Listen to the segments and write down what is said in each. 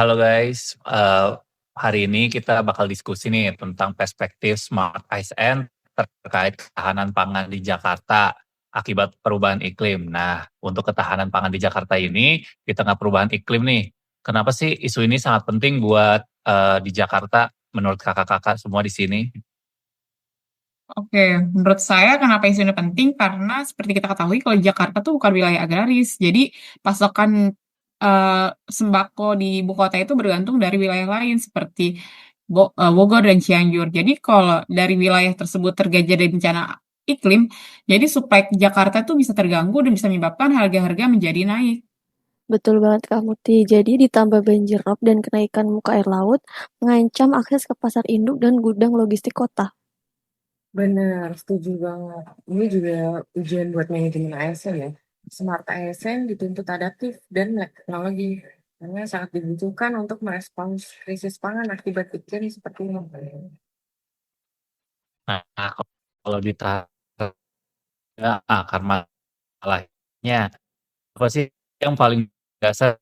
Halo guys, hari ini kita bakal diskusi nih tentang perspektif Smart ASN terkait ketahanan pangan di Jakarta akibat perubahan iklim. Nah, untuk ketahanan pangan di Jakarta ini, di tengah perubahan iklim nih, kenapa sih isu ini sangat penting buat di Jakarta menurut kakak-kakak semua di sini? Oke, menurut saya kenapa isu ini penting? Karena seperti kita ketahui kalau Jakarta tuh bukan wilayah agraris. Jadi pasokan sembako di ibu kota itu bergantung dari wilayah lain seperti Bogor dan Cianjur. Jadi kalau dari wilayah tersebut terjadi bencana iklim, jadi supaya Jakarta tuh bisa terganggu dan bisa menyebabkan harga-harga menjadi naik. Betul banget Kak Muti. Jadi ditambah banjir rob dan kenaikan muka air laut mengancam akses ke pasar induk dan gudang logistik kota. Benar, setuju banget. Ini juga ujian buat manajemen ASN ya. Smart ASN dituntut adaptif dan melek teknologi karena sangat dibutuhkan untuk merespons krisis pangan akibat iklim seperti ini. Nah, kalau ditanya akar masalahnya, apa sih yang paling dasar?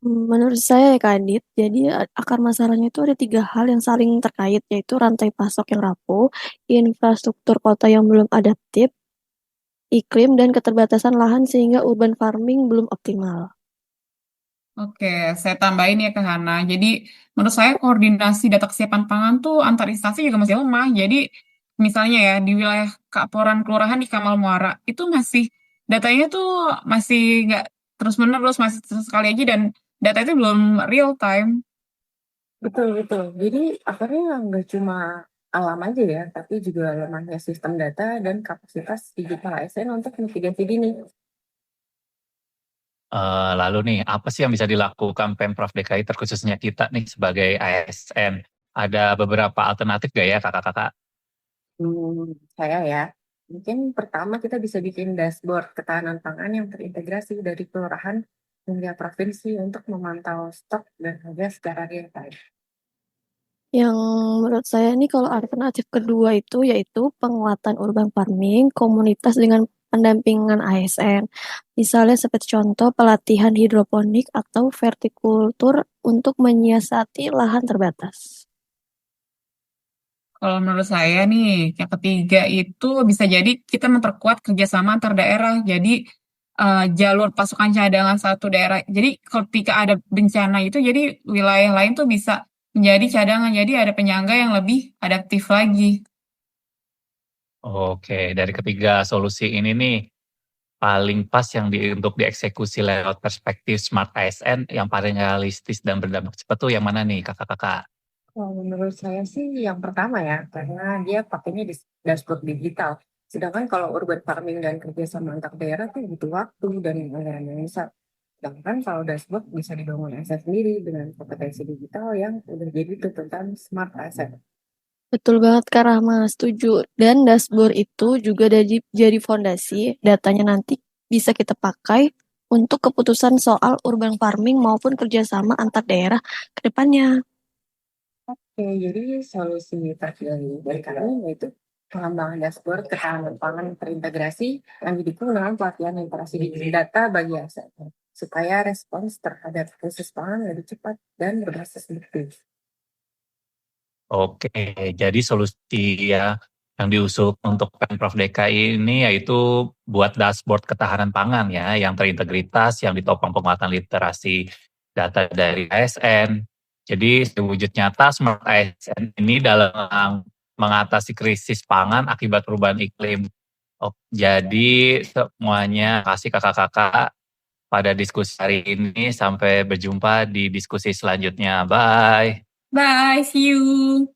Menurut saya ya Kak Adit, jadi akar masalahnya itu ada tiga hal yang saling terkait, yaitu rantai pasok yang rapuh, infrastruktur kota yang belum adaptif, iklim, dan keterbatasan lahan sehingga urban farming belum optimal. Oke, saya tambahin ya ke Hana. Jadi, menurut saya koordinasi data kesiapan pangan tuh antar instansi juga masih lemah. Jadi, misalnya ya, di wilayah Kaporan Kelurahan di Kamal Muara, itu masih, datanya tuh masih nggak terus-menerus, masih sekali aja, dan data itu belum real time. Betul, betul. Jadi akarnya nggak cuma alam aja ya, tapi juga lemahnya sistem data dan kapasitas digital ASN untuk mitigasi dini. Lalu nih, apa sih yang bisa dilakukan Pemprov DKI terkhususnya kita nih sebagai ASN? Ada beberapa alternatif gak ya kakak-kakak? Saya ya, mungkin pertama kita bisa bikin dashboard ketahanan pangan yang terintegrasi dari kelurahan hingga provinsi untuk memantau stok dan harga secara real time. Yang menurut saya ini kalau alternatif kedua itu yaitu penguatan urban farming, komunitas dengan pendampingan ASN. Misalnya seperti contoh pelatihan hidroponik atau vertikultur untuk menyiasati lahan terbatas. Kalau menurut saya nih, yang ketiga itu bisa jadi kita memperkuat kerjasama antar daerah. Jadi jalur pasukan cadangan satu daerah. Jadi ketika ada bencana itu, jadi wilayah lain tuh bisa menjadi cadangan. Jadi ada penyangga yang lebih adaptif lagi. Oke, dari ketiga solusi ini nih, paling pas yang untuk dieksekusi lewat perspektif Smart ASN yang paling realistis dan berdampak cepat tuh yang mana nih kakak-kakak? Kalau menurut saya sih yang pertama ya, karena dia pakainya di dashboard digital. Sedangkan kalau urban farming dan kerjasama antar daerah tuh butuh waktu dan anggaran yang besar. Sedangkan kalau dashboard bisa dibangun ASN sendiri dengan kompetensi digital yang udah jadi tuntutan smart asset. Betul banget Kak Rahma, setuju. Dan dashboard itu juga jadi fondasi, datanya nanti bisa kita pakai untuk keputusan soal urban farming maupun kerjasama antar daerah ke depannya. Oke, jadi solusi terpilih dari kami yaitu pengembangan dashboard ketahanan pangan terintegrasi yang didukung dengan pelatihan literasi data bagi aset supaya respons terhadap krisis pangan lebih cepat dan berbasis bukti. Oke, jadi solusi ya yang diusung untuk Pemprov DKI ini yaitu buat dashboard ketahanan pangan ya, yang terintegritas, yang ditopang penguatan literasi data dari ASN. Jadi sewujud nyata Smart ASN ini dalam mengatasi krisis pangan akibat perubahan iklim. Oh, jadi semuanya kasih kakak-kakak pada diskusi hari ini. Sampai berjumpa di diskusi selanjutnya. Bye. Bye, see you!